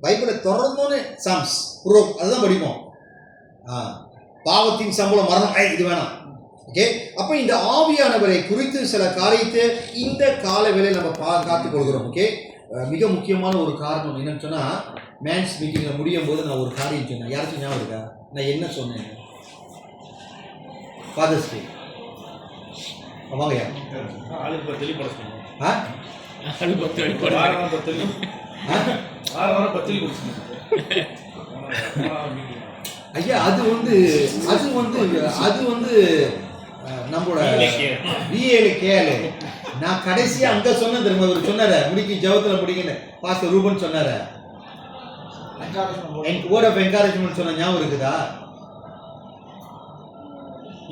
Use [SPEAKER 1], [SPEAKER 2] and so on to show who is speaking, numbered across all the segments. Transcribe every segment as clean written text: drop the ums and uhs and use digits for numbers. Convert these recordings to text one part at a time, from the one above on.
[SPEAKER 1] பைபிளை தொடர்ந்தோன்னு சாம்ஸ் அதுதான் படிப்போம். பாவத்தின் சம்பளம் மரணம், இது வேணாம். ஓகே, அப்போ இந்த ஆவியானவரை குறித்து சில காரியத்தை இந்த கால வேளையில் நம்ம காத்துக் கொள்கிறோம். ஓகே, மிக முக்கியமான ஒரு காரணம் என்னன்னு சொன்னால், மேன்ஸ் மீட்டிங்கில் முடியும் போது நான் ஒரு காரியம் சொன்னேன். யாராச்சும் ஞாபகம் இருக்கா? நான் என்ன சொன்னேன்? ஃபாதர்ஸ் டே வாங்கயா ஐயா, அது வந்து நம்மளோட VLKL. நான் கடைசியா அங்க சொன்ன திரும்ப அவர் சொன்னார முடிக்க ஜபத்துல முடிக்கன்னு பாஸ்டர் ரூபன் சொன்னார. எனக்கு வேர்ட் ஆஃப் என்கரேஜ்மென்ட் சொன்ன ஞாபகம் இருக்குதா?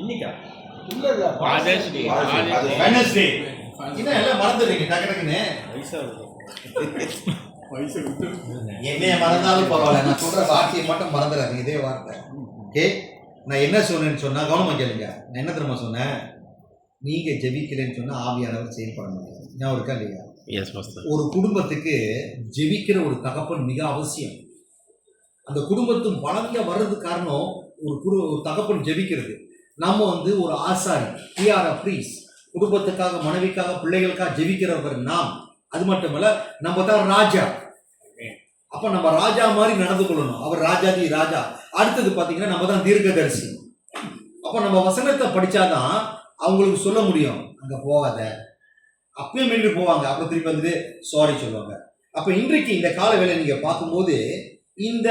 [SPEAKER 1] இன்னைக்கா இல்ல ஃபாதர்ஸ் டே வெட்னஸ்டே. என்ன எல்லாம் மறந்துடுறீங்க டக்கு டக்குன்னு. என்னைய மறந்தாலும் பரவாயில்ல, நான் சொல்ற வார்த்தையை மட்டும் மறந்துடாதீங்க. இதே வார்த்தை. ஓகே, நான் என்ன சொன்னேன்னு சொன்னா கவனமா கேளுங்க. நான் என்ன தெரியுமா சொன்னேன்? நீங்க ஜெபிக்கலன்னு சொன்னா ஆவியானவர் செயல்பட மாட்டாங்க. ஞாபகம் இருக்கா இல்லையா? ஒரு குடும்பத்துக்கு ஜெபிக்கிற ஒரு தகப்பன் மிக அவசியம். அந்த குடும்பத்தும் வளர்ந்த வர்றது காரணம் ஒரு தகப்பன் ஜெபிக்கிறது. நம்ம வந்து ஒரு ஆசாரி, குடும்பத்துக்காக, மனைவிக்காக, பிள்ளைகளுக்காக ஜெபிக்கிறவர் நாம். அது மட்டுமல்ல, நம்ம தான் ராஜா. அப்ப நம்ம ராஜா மாதிரி நடந்து கொள்ளணும். அவர் ராஜாதி ராஜா. அடுத்தது பாத்தீங்கன்னா நம்ம தான் தீர்க்கதரிசி. அப்ப நம்ம வசனத்தை படிச்சாதான் அவங்களுக்கு சொல்ல முடியும், அங்க போகாத, அப்பயும் மீண்டு போவாங்க. அப்புறம் திருப்பி வந்துட்டு சாரி சொல்லுவாங்க. அப்ப இன்றைக்கு இந்த கால வேலை நீங்க பார்க்கும்போது இந்த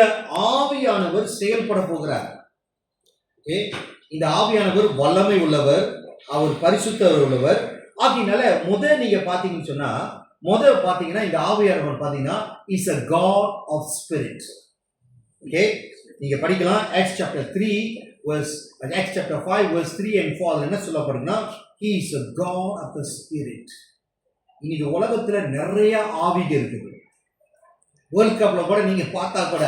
[SPEAKER 1] ஆவியானவர் செயல்பட போகிறார். ஓகே, இந்த ஆவியானவர் வல்லமை உள்ளவர், அவர் பரிசுத்தவர் உள்ளவர். அப்படினால நீங்க பாத்தீங்கன்னு சொன்னா பாத்தீங்கன்னா இந்த ஆவியானவர் பாத்தீங்கன்னா is a God of spirit. Okay, நீங்க படிக்கலாம் Acts chapter 5 verse 3 and 4. என்ன சொல்லப்படுதுன்னா he is a God of the spirit. இன்னைக்கு உலகத்துல நிறைய ஆவிகள் இருக்குது. வேர்ல்ட் கப்ல கூட நீங்க பார்த்தா கூட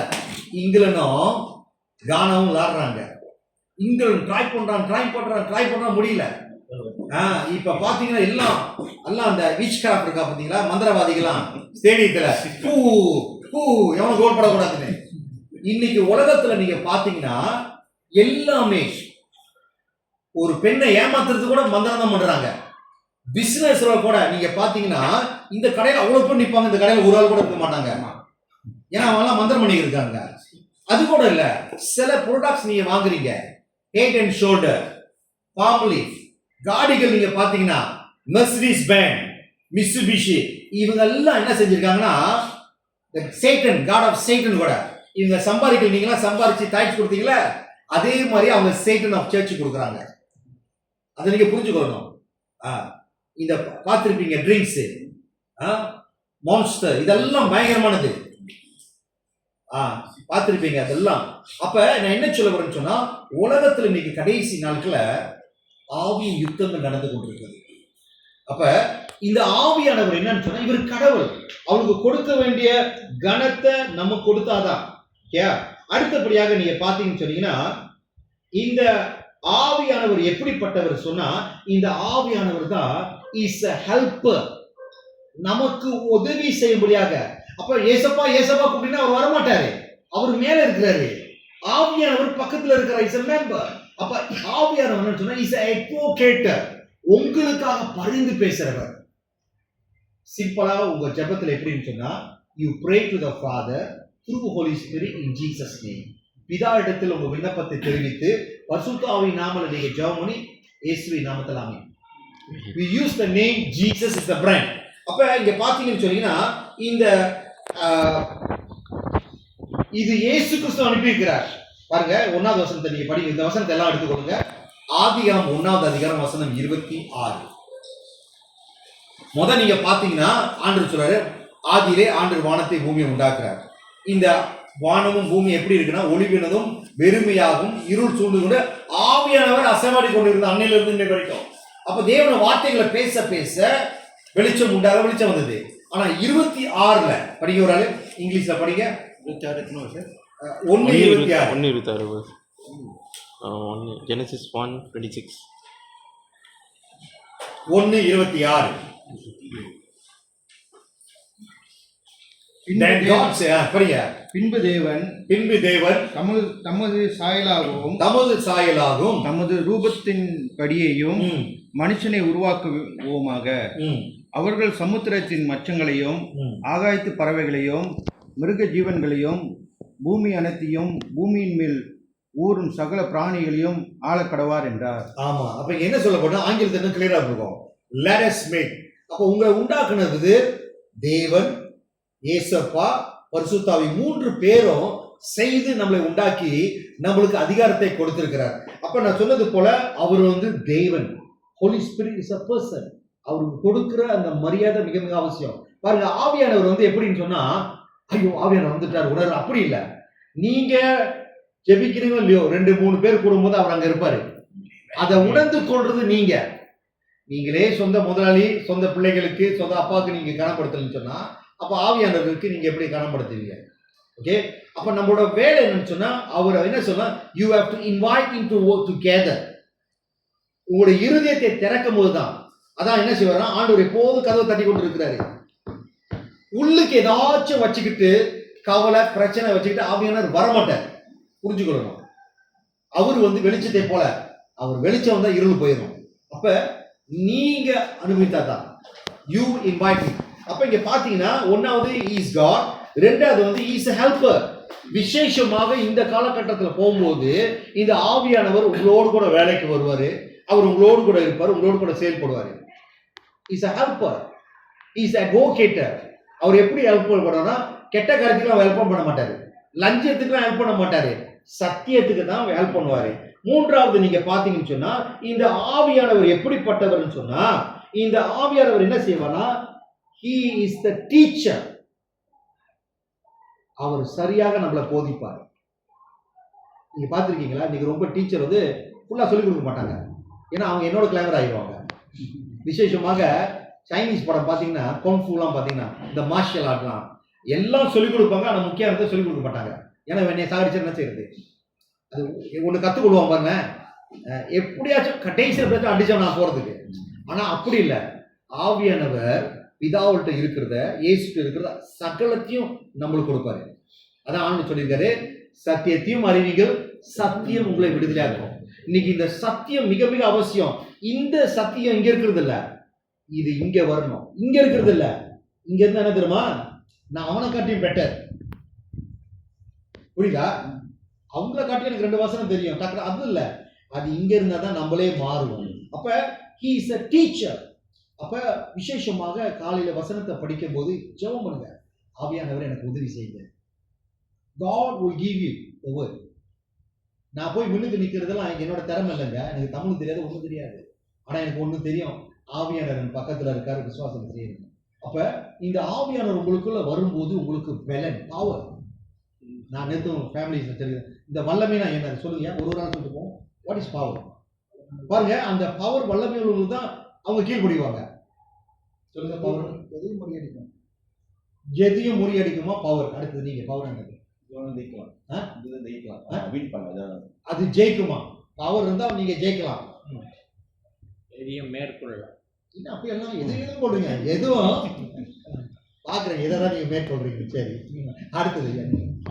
[SPEAKER 1] இங்கிலாந்தும் கானாவும் விளையாடுறாங்க. இங்கிலாந்து ட்ரை பண்றான் முடியல. இப்ப பாத்தீங்கன்னா எல்லாம் அந்த விச் கிராஃப்ட் இருக்கா பாத்தீங்களா, மந்திரவாதிகளாம் ஸ்டேடியத்துல எவனும் கோல் படக்கூடாதுன்னு. இன்னைக்கு உலகத்துல நீங்க பாத்தீங்கன்னா எல்லாமே ஒரு பெண்ணை ஏமாத்துறது கூட மந்திரம் தான் பண்றாங்க. பிசினஸ்ல கூட நீங்க பாத்தீங்கன்னா இந்த கடையில அவ்வளவு பேர் நிப்பாங்க, இந்த கடையில ஒரு ஆள் கூட இருக்க மாட்டாங்க. ஏன்னா அவங்க எல்லாம் மந்திரம் பண்ணி இருக்காங்க. அது கூட இல்ல, சில ப்ராடக்ட்ஸ் நீங்க வாங்குறீங்க, ஹெட் அண்ட் ஷோல்டர், பாம்லி காடிகள் நீங்க பாத்தீங்கன்னா மெர்சிடிஸ் பென்ஸ், மிட்சுபிஷி, இவங்க எல்லாம் என்ன செஞ்சிருக்காங்கன்னா சேட்டன், காட் ஆஃப் சேட்டன் கூட இவங்க நீங்களா சம்பாரிச்சு தாய்ச்சி கொடுத்தீங்களா, அதே மாதிரி அவங்க சேட்டன் ஆஃப் சர்ச் கொடுக்குறாங்க. அதை நீங்க புரிஞ்சுக்கணும். இந்த பார்த்திருப்பீங்க ட்ரிங்க்ஸ், மான்ஸ்டர், இதெல்லாம் பயங்கரமானது பார்த்திருப்பீங்க அதெல்லாம். அப்ப நான் என்ன சொல்ல வரேன்னு சொன்னா, உலகத்துல இன்னைக்கு கடைசி நாட்கள ஆவியின் யுத்தங்கள் நடந்து கொண்டிருக்கிறது. அப்ப இந்த ஆவியானவர் என்னன்னு சொன்னா, இவர் கடவுள், அவருக்கு கொடுக்க வேண்டிய கனத்தை நம்ம கொடுத்தாதான். அடுத்தபடியாக நீங்க பாத்தீங்கன்னு சொன்னீங்கன்னா, இந்த ஆவியானவர் எப்படிப்பட்டவர் சொன்னா, இந்த ஆவியானவர் தான் இஸ் a helper, நமக்கு உதவி செய்யும்படியாக. அப்ப ஏசப்பா கூப்பிட்டீங்கன்னா அவர் வரமாட்டாரு, அவர் மேல இருக்கிறாரு. ஆவியானவர் பக்கத்துல இருக்கிறார், இஸ் a member. அப்ப ஆவியானவர் சொன்னா இஸ் a advocate, உங்களுக்காக பரிந்து பேசுறவர். சிம்பிளா உங்க ஜெபத்துல எப்படின்னு சொன்னா, you pray to the Father through Holy Spirit in Jesus name. பிதா இடத்தில் உங்க விண்ணப்பத்தை தெரிவித்து பரிசுத்த ஆவியின் நாமத்தில் நீங்க ஜெபம் பண்ணி இயேசுவின் நாமத்தில் ஆமென். We use the name Jesus is the brand. அப்ப இங்க பாத்தீங்கன்னு சொன்னீங்கன்னா, இந்த இது இயேசு கிறிஸ்து அனுப்பி இருக்கிறார். பாருங்க 1வது வசனத்தை நீங்க படிங்க. இந்த வசனத்தை எல்லாம் எடுத்துக்கொள்ளுங்க. ஆதியாகமம் 1வது அதிகாரம் வசனம் 26. நீங்க பாத்தீங்கன்னா ஆண்டவர் சொல்றாரு, ஆதியிலே ஆண்டவர் வானத்தை பூமியை உண்டாக்குறார். இந்த வானமும் பூமி எப்படி இருக்குன்னா, ஒளிவினதும் வெறுமையாகும், இருள் சூழ்ந்து கொண்டு ஆவியானவர் அசைவாடி கொண்டிருந்த அன்னையிலிருந்து இன்னை வரைக்கும். அப்ப தேவன வார்த்தைகளை பேச பேச வெளிச்சம் உண்டாக வெளிச்சம் வந்தது. ஆனா 26ல படிக்க, ஒரு ஆளு இங்கிலீஷ்ல படிங்க. 1:26
[SPEAKER 2] Genesis 1:26.
[SPEAKER 1] 1:26.
[SPEAKER 2] பின்பு தேவன் தமது சாயலாகவும் தமது ரூபத்தின் படியையும் மனுஷனை உருவாக்குவோமாக. அவர்கள் சமுத்திரத்தின் மச்சங்களையும் ஆகாயத்து பறவைகளையும் மிருக ஜீவன்களையும் பூமி அனைத்தையும் பூமியின் மேல் ஊரும் சகல பிராணிகளையும் ஆளக்கடவார் என்றார்.
[SPEAKER 1] ஆமா, அப்ப என்ன சொல்ல போனா ஆங்கிலத்துல கிளியரா இருக்கும். Let us make. அப்ப உங்களை உண்டாக்குனது தேவன், ஏசப்பா, பரிசுத்தாவி 3 பேரும் செய்து நம்மளை உண்டாக்கி நம்மளுக்கு அதிகாரத்தை கொடுத்திருக்கிறார். அப்ப நான் சொன்னது போல அவர் தேவன். Holy Spirit is a person. அவருக்கு கொடுக்கிற அந்த மரியாதை மிக மிக அவசியம். பாருங்க, ஆவியானவர் எப்படின்னு சொன்னா, ஐயோ ஆவியானவர் வந்துட்டார் உணர்வு, அப்படி இல்லை. நீங்க ஜெபிக்கிறீங்களோ இல்லையோ, 2-3 பேர் கூடும்போது அவர் அங்க இருப்பாரு. அதை உணர்ந்து கொள்றது நீங்களே சொந்த முதலாளி, சொந்த பிள்ளைகளுக்கு, சொந்த அப்பாவுக்கு நீங்க கனப்படுத்தலன்னு சொன்னா, அப்ப ஆவியானவருக்கு நீங்க எப்படி கனப்படுத்துவீங்க? ஓகே, அப்ப நம்மளோட வேலை என்னன்னு சொன்னா, அவர் என்ன சொன்னா, you have to invite him to work together. உங்களுடைய இருதயத்தை திறக்கும் போதுதான். அதான் என்ன செய்வாரா, ஆண்டவர் எப்போதும் கதவை தட்டி கொண்டு இருக்கிறாரு. உள்ளுக்கு ஏதாச்சும் வச்சுக்கிட்டு கவலை பிரச்சனை வச்சுக்கிட்டு ஆவியானவர் வரமாட்டார். புரிஞ்சுக்கொள்ளணும். அவர் வெளிச்சத்தை போல, அவர் வெளிச்சம் வந்தா இருள் போயிடும். அப்ப நீங்க அனுபவித்தா தான் யூ இன்வைட் ஹிம். அப்ப இங்க பாத்தீங்கன்னா, ஒன்னாவது இஸ் காட், ரெண்டாவது இஸ் a helper. விசேஷமாக இந்த காலகட்டத்தில் போகும்போது இந்த ஆவியானவர் உங்களோடு கூட வேலைக்கு வருவாரு. அவர் உங்களோடு கூட இருப்பார், உங்களோடு கூட செயல்படுவார். Is a helper, is a advocate. அவர் எப்படி ஹெல்ப் பண்ணுவார்னா, கெட்ட காரியத்துக்குலாம் ஹெல்ப் பண்ண மாட்டாரு, லஞ்சத்துக்குலாம் ஹெல்ப் பண்ண மாட்டாரு, சத்தியத்துக்கு தான் ஹெல்ப் பண்ணுவாரு. மூன்றாவது நீங்க பாத்தீங்கன்னு சொன்னா, இந்த ஆவியானவர் எப்படிப்பட்டவர்னு சொன்னா, இந்த ஆவியானவர் என்ன செய்வார்னா, he is the teacher. அவர் சரியாக நம்மளை போதிப்பார். நீங்க பாத்திருக்கீங்களா, இன்னைக்கு ரொம்ப டீச்சர் ஃபுல்லா சொல்லிக் கொடுக்க மாட்டாங்க. ஏன்னா அவங்க என்னோட கிளைமர் ஆகிடுவாங்க. விசேஷமாக சைனீஸ் படம் பார்த்தீங்கன்னா, கொன்ஃபூலாம் பார்த்தீங்கன்னா, இந்த மார்ஷியல் ஆர்ட்லாம் எல்லாம் சொல்லிக் கொடுப்பாங்க. ஆனால் முக்கியமானதை சொல்லிக் கொடுக்க மாட்டாங்க. ஏன்னா என்னை சாகடிச்சு என்ன செய்யறது, அது ஒன்று கற்றுக் கொடுவாங்க பாருங்க, எப்படியாச்சும் கடைசியில் பேச அடிச்சா நான் போகிறதுக்கு. ஆனால் அப்படி இல்லை, ஆவியானவர் பிதாவுள்கிட்ட இருக்கிறத, இயேசுட்டு இருக்கிறத சகலத்தையும் நம்மளுக்கு கொடுப்பாரு. அதான் ஆண்டு சொல்லியிருக்காரு, சத்தியத்தையும் அறிவீர்கள், சத்தியம் உங்களை விடுதலையாகும். இன்னைக்கு இந்த சத்தியம் மிக மிக அவசியம். இந்த சத்தியம் இங்க இருக்கிறது இல்ல, இது இங்க வரணும். இங்க இருக்கிறது இல்ல, இங்க இருந்தா என்ன தெரியுமா, நான் அவனை காட்டியும் பெட்டர். புரியுதா? அவங்கள காட்டி எனக்கு 2 வசனம் தெரியும், அது இல்ல, அது இங்க இருந்தா தான் நம்மளே மாறுவோம். அப்ப he is a teacher. அப்ப விசேஷமாக காலையில வசனத்தை படிக்கும் போது ஜெபம் பண்ணுங்க, ஆவியானவர் எனக்கு உதவி செய்யுங்க. God will give you the word. நான் போய் முன்னுக்கு நிற்கிறதெல்லாம் என்னோட திறமை இல்லைங்க, எனக்கு தமிழ் தெரியாது, ஒன்றும் தெரியாது. ஆனால் எனக்கு ஒன்றும் தெரியும், ஆவியானவர் பக்கத்தில் இருக்காரு, விசுவாசம் செய்யணும். அப்போ இந்த ஆவியானவர் உங்களுக்குள்ள வரும்போது உங்களுக்கு பலன், பவர். நான் நேற்று ஃபேமிலிஸ் வச்சிருக்கேன், இந்த வல்லமை நான் என்ன சொல்லுங்க, ஒரு நாள் சொல்லிட்டு போவோம். What is power? பாருங்க, அந்த பவர் வல்லமை உள்ளவங்களுக்கு தான் அவங்க கீழ்படிவாங்க. சொல்லுங்க, பவர் எதையும் முறியடிக்குமா பவர்? அடுத்தது நீங்க பவர் என்னது? அது ஜெயிக்குமா? பவர் இருந்தா நீங்க ஜெயிக்கலாம்,
[SPEAKER 3] எதையும் மேற்கொள்ளலாம்.
[SPEAKER 1] இன்னும் அப்படி எல்லாம் எதுவும் போடுங்க, எதுவும் பாக்குறேன், எதான் நீங்க மேற்கொள்றீங்க. சரி, அடுத்தது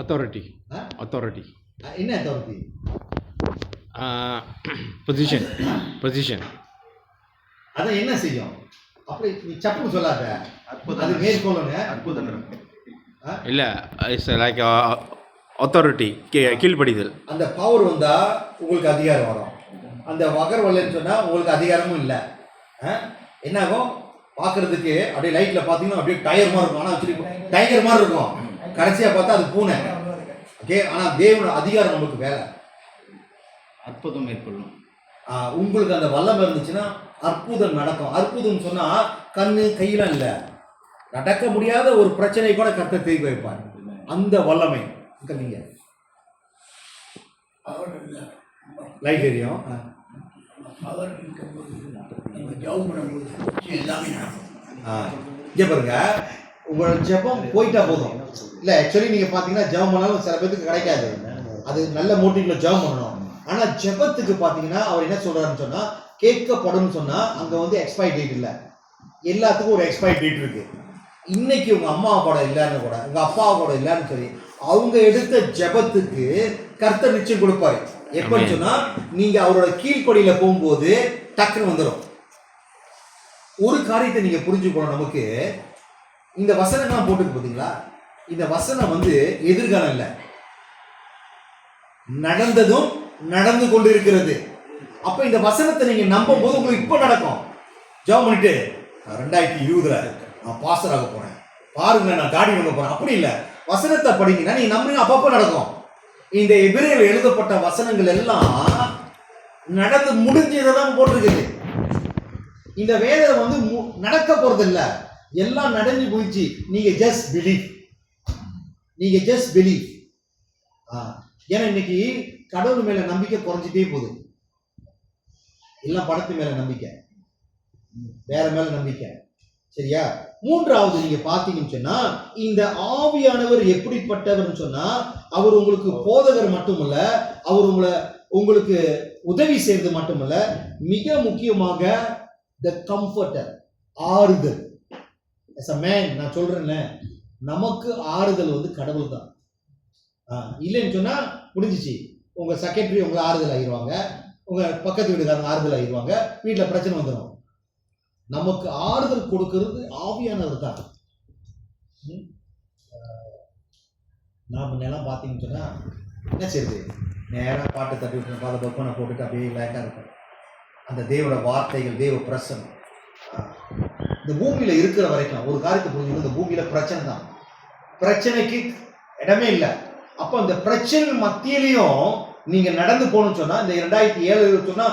[SPEAKER 3] அத்தாரிட்டி. அத்தாரிட்டி
[SPEAKER 1] என்ன அத்தாரிட்டி?
[SPEAKER 3] பொசிஷன்.
[SPEAKER 1] அதான் என்ன செய்யும்? அப்படி நீ சப்புன்னு சொல்லாத, அது மேற்கொள்ளுங்க. அற்புதம்
[SPEAKER 3] இல்ல, இட்ஸ் லைக் அத்தாரிட்டி, கீழ்ப்படிதல்.
[SPEAKER 1] அந்த பவர் வந்தா உங்களுக்கு அதிகாரம் வரும். அந்த வகர் வரலன்னு சொன்னா உங்களுக்கு அதிகாரமும் இல்லை. என்ன ஆகும்? பார்க்கறதுக்கு அப்படியே லைட்ல பார்த்தீங்கன்னா அப்படியே டயர் மாதிரி இருக்கும், ஆனால் டைகர் மாதிரி இருக்கும். கடைசியா பார்த்தா அது பூனை. ஓகே, ஆனால் தேவனோட அதிகாரம் நமக்கு வேலை.
[SPEAKER 2] அற்புதம் மேற்கொள்ளும்.
[SPEAKER 1] உங்களுக்கு அந்த வல்லமை இருந்துச்சுன்னா அற்புதம் நடக்கும். அற்புதம் சொன்னா கண்ணு கையெல்லாம் இல்லை, நடக்க முடியாத ஒரு பிரச்சனை கூட கர்த்தர் தீர்க்க வைப்பார். அந்த வல்லமை நீங்க லைட் தெரியும். இங்க பாருங்க, உங்களோட ஜெபம் போயிட்டா போதும். இல்ல, ஆக்சுவலி நீங்க பாத்தீங்கன்னா ஜெபம் பண்ணாலும் சில பேருக்கு கிடைக்காது. அது நல்ல மோட்டிவ்ல ஜெபம் பண்ணணும். ஆனா ஜெபத்துக்கு பாத்தீங்கன்னா அவர் என்ன சொல்றாருன்னு சொன்னா, கேட்கப்படும் சொன்னா அங்க எக்ஸ்பைரி டேட் இல்லை, எல்லாத்துக்கும் ஒரு எக்ஸ்பைரி டேட் இருக்கு. இன்னைக்கு உங்க அம்மா கூட இல்லைன்னு கூட உங்க அப்பா கூட இல்லைன்னு சொல்லி அவங்க எடுத்த ஜெபத்துக்கு கர்த்தர் நிச்சயம் கொடுப்பாரு. எப்படின்னு சொன்னா நீங்க அவரோட கீழ்ப்படியில போகும்போது டக்குன்னு வந்துடும். ஒரு காரியத்தை நீங்க புரிஞ்சுக்கணும். நமக்கு இந்த வசனங்கள்லாம் போட்டுக்கு பார்த்தீங்களா, இந்த வசனம் வந்து எதிர்காலம் இல்லை, நடந்ததும் நடந்து கொண்டு இருக்கிறது. அப்ப இந்த வசனத்தை நீங்க நம்பும் போது உங்களுக்கு இப்ப நடக்கும். ஜெபம் பண்ணிட்டு 2020 நான் பாஸ்டர் ஆக போறேன், பாருங்க நான் காடி வாங்க போறேன், அப்படி இல்லை. வசனத்தை படிங்கன்னா நீங்க நம்புறீங்க, அப்பப்ப நடக்கும். இந்த எபிரேயர்ல எழுதப்பட்ட வசனங்கள் எல்லாம் நடந்து முடிஞ்சதான் போட்டிருக்குது. இந்த வேதம் வந்து நடக்க போறது இல்ல, எல்லாம் நடந்து போயிடுச்சு. நீங்க ஜஸ்ட் பிலீவ், நீங்க ஜஸ்ட் பிலீவ். ஏன்னா இன்னைக்கு கடவுள் மேல நம்பிக்கை குறைஞ்சிட்டே போகுது. எல்லாம் படத்து மேல நம்பிக்கை, வேற மேல நம்பிக்கை. சரியா? மூன்றாவது நீங்க பாத்தீங்கன்னு சொன்னா, இந்த ஆவியானவர் எப்படிப்பட்டவர் சொன்னா, அவர் உங்களுக்கு போதகர் மட்டுமல்ல, அவர் உங்களுக்கு உதவி செய்வது மட்டுமல்ல, மிக முக்கியமாக த கம்ஃபர்டர், ஆறுதல். as a man நான் சொல்றேன்ல, நமக்கு ஆறுதல் வந்து கடவுள் தான். இல்லைன்னு சொன்னா முடிஞ்சிச்சு. உங்க செக்ரட்டரி உங்களை ஆறுதல் ஆகிடுவாங்க, உங்க பக்கத்து வீட்டுக்காரங்க ஆறுதல் ஆகிடுவாங்க, வீட்டில் பிரச்சனை வந்துடும். நமக்கு ஆறுதல் கொடுக்கிறது ஆவியானவர் தான். நாம் முன்னெல்லாம் பார்த்தீங்கன்னு சொன்னா என்ன செய்யுது, நேராக பாட்டு தட்டி விட்டு பாத பப்பனை போட்டுட்டு அப்படியே லேக்காக இருக்கும். அந்த தேவோட வார்த்தைகள், தேவ பிரசனம் இந்த பூமியில இருக்கிற வரைக்கும் ஒரு காரியத்தை புரிஞ்சுக்கணும், இந்த பூமியில பிரச்சனை தான், பிரச்சனைக்கு இடமே இல்லை. அப்போ அந்த பிரச்சனை மத்தியிலையும் நீங்க நடந்து போகணும்னு சொன்னா, இந்த 2007 சொன்னா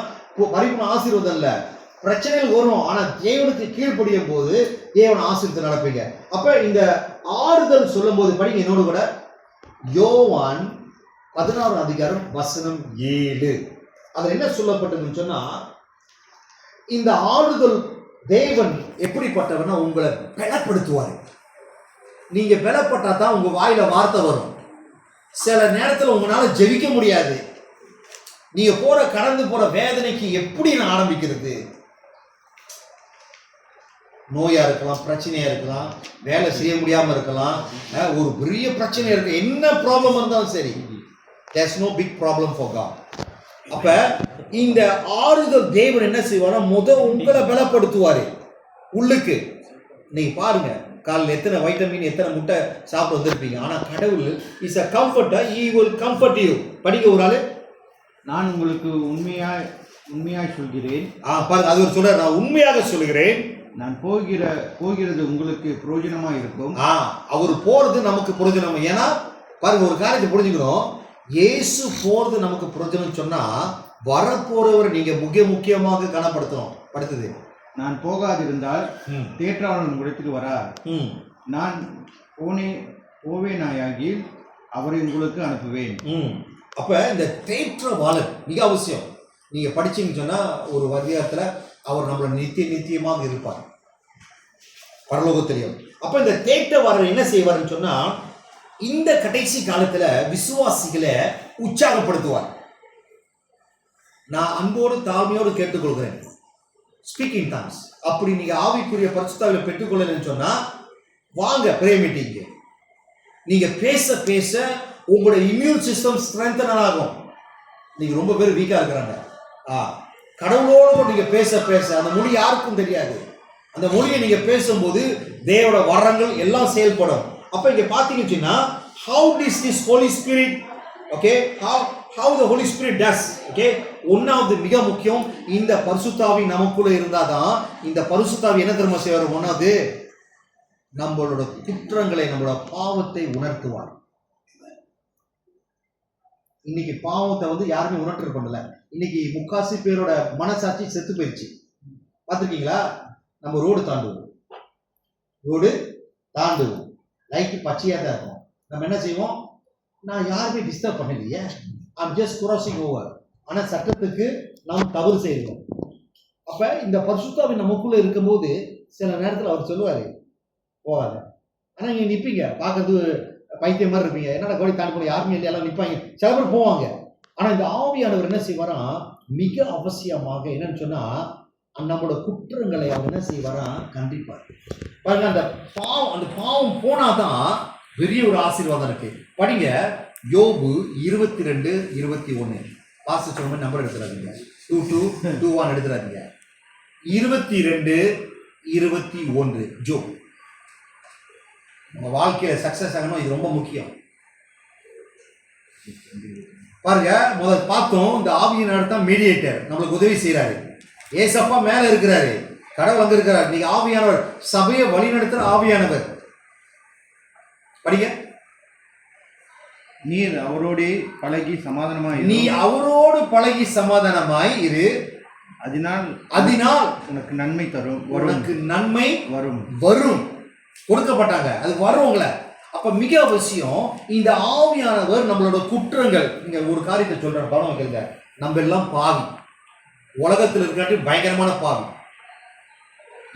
[SPEAKER 1] பரிபூர்ண ஆசீர்வாதம் இல்லை, பிரச்சனைகள் வரும். ஆனா தேவனுக்கு கீழ்ப்படியும் போது தேவன் ஆசீர்வாதத்தை நடப்பீங்க. அப்ப இந்த ஆறுதல் சொல்லும் போது படிங்க என்னோடு கூட, யோவான் 16:7 அதுல என்ன சொல்லப்பட்டதுன்னு சொன்னா, இந்த ஆறுதல் தேவன் எப்படிப்பட்டவர்னா உங்களை பலப்படுத்துவார். நீங்க பலப்பட்டா தான் உங்க வாயில வார்த்தை வரும். சில நேரத்தில் உங்களால ஜெபிக்க முடியாது. நீங்க கடந்து போற வேதனைக்கு எப்படி நான் ஆரம்பிக்கிறது? நோயா இருக்கலாம், பிரச்சனையா இருக்கலாம், வேலை செய்ய முடியாம இருக்கலாம், ஒரு பெரிய பிரச்சனை இருக்கு, என்ன ப்ராப்ளம் இருந்தாலும் சரி, there's no big problem for God. அப்ப இந்த ஆறுதல் தேவன் என்ன செய்வாரா, உங்களை பலப்படுத்துவாரு உள்ளுக்கு. நீங்க பாருங்க, காலையில் எத்தனை வைட்டமின், எத்தனை முட்டை சாப்பிட்டு வந்திருப்பீங்க. ஆனா கடவுள் is a comforter, he will comfort you. படிங்க ஒரு ஆளு,
[SPEAKER 2] நான் உங்களுக்கு உண்மையாய் சொல்கிறேன்.
[SPEAKER 1] பாருங்க, அது ஒரு சொல்ற, நான் உண்மையாக சொல்கிறேன்,
[SPEAKER 2] நான் போகிறது உங்களுக்கு பிரயோஜனமா இருக்கும்.
[SPEAKER 1] அவர் போறது நமக்கு பிரயோஜனம். ஏன்னா பாருங்க, ஒரு காரியத்தை புரிஞ்சுக்கணும், இயேசு போறது நமக்கு பிரயோஜனம் சொன்னா வரப்போறவர் நீங்க முக்கியமாக கனப்படுத்தணும். படுத்துது,
[SPEAKER 2] நான் போகாதிருந்தால் தேற்றவாளன் உங்களிடத்தில் வரார், நான் போவேனாயாகி அவரை உங்களுக்கு அனுப்புவேன்.
[SPEAKER 1] அப்ப இந்த தேற்றவாளன் மிக அவசியம். நீங்க படிச்சீங்கன்னு சொன்னா ஒரு வரியாரத்துல அவர் நம்மள நித்தியமாக இருப்பார் பரலோகத்திலையும். அப்ப இந்த தேற்றவாளர் என்ன செய்வார்னு சொன்னா, இந்த கடைசி காலத்துல விசுவாசிகளை உற்சாகப்படுத்துவார். நான் அன்போடு தாழ்மையோடு கேட்டுக்கொள்கிறேன், ஸ்பீக்கிங் டாங்ஸ். அப்படி நீங்க ஆவிக்குரிய பரிசுத்தாவில பெற்றுக்கொள்ளலன்னு சொன்னா வாங்க பிரேயர் மீட்டிங்கு. நீங்க பேச பேச உங்களோட இம்யூன் சிஸ்டம் ஸ்ட்ரென்தன் ஆகும். நீங்க ரொம்ப பேர் வீக்கா இருக்கிறாங்க. கடவுளோடு நீங்க பேச பேச அந்த மொழி யாருக்கும் தெரியாது. அந்த மொழியை நீங்க பேசும்போது தேவோட வரங்கள் எல்லாம் செயல்படும். அப்ப இங்க பாத்தீங்கன்னா, how does this Holy Spirit, okay, how the Holy Spirit does, okay, ஒன்னாவது மிக முக்கியம், இந்த பரிசுத்தாவி நமக்குள்ள இருந்தாதான் இந்த பரிசுத்தாவி என்ன தெரியுமா செய்வார்? ஒன்னாவது நம்மளோட குற்றங்களை, நம்மளோட பாவத்தை உணர்த்துவார். இன்னைக்கு பாவத்தை வந்து யாருமே உணர்த்து பண்ணல. இன்னைக்கு முக்காசி பேரோட மனசாட்சி செத்து போயிடுச்சு. பார்த்துருக்கீங்களா? நம்ம ரோடு தாண்டுவோம், லைட் பச்சையா தான் இருக்கும். நம்ம என்ன செய்வோம்? நான் யாருமே டிஸ்டர்ப் பண்ணலையே, ஐம் ஜஸ்ட் கிராசிங் ஓவர். ஆனால் சட்டத்துக்கு நாம் தவறு செய்வோம். அப்ப இந்த பரிசுத்தாவி நமக்குள்ள இருக்கும்போது சில நேரத்தில் அவர் சொல்லுவாரு போகாத. ஆனா நீங்க நிப்பீங்க, பார்க்கறது பைத்தியம் மாதிரி இருப்பீங்க, என்னடா கோடி தாண்டி போல யாருமே இல்லையா, எல்லாம் நிற்பாங்க, சில பேர் போவாங்க. ஆனா இந்த ஆவியானவர் என்ன செய்வாரா, மிக அவசியமாக என்னன்னு சொன்னா, நம்மளோட குற்றங்களை அவர் என்ன செய்வாரா கண்டிப்பார். பாருங்க, அந்த பாவம் போனாதான் பெரிய ஒரு ஆசீர்வாதம் இருக்கு. படிங்க யோபு 22:21. பாஸ்டர் சொன்ன மாதிரி நம்பர் எடுத்துறாதீங்க, 22:21 எடுத்துறாதீங்க. 22:21 ஜோப். நம்ம வாழ்க்கையில சக்சஸ் ஆகணும், இது ரொம்ப முக்கியம். பாருங்க, முதல் பார்த்தோம், இந்த ஆவியின் நடத்தான் மீடியேட்டர், நம்மளுக்கு உதவி செய்யறாரு. ஏசப்பா மேல இருக்கிறாரு, கடவுள் அங்க இருக்கிறார். நீங்க ஆவியானவர், சபையை வழி நடத்துற ஆவியானவர். படிங்க,
[SPEAKER 2] நீர் அவரோடே பழகி சமாதானமாய்
[SPEAKER 1] நீ அவரோடு பழகி சமாதானமாய் இரு,
[SPEAKER 2] அதனால் உனக்கு நன்மை தரும்,
[SPEAKER 1] உனக்கு நன்மை
[SPEAKER 2] வரும்
[SPEAKER 1] வரும். கொடுக்கப்பட்டாங்க, அது வரும் உங்களை. அப்ப மிக அவசியம் இந்த ஆவியானவர் நம்மளோட குற்றங்கள். நீங்க ஒரு காரியத்தை சொல்ற கவனம் கேளுங்க, நம்ம எல்லாம் பாவி, உலகத்தில் இருக்காட்டி பயங்கரமான பாவி.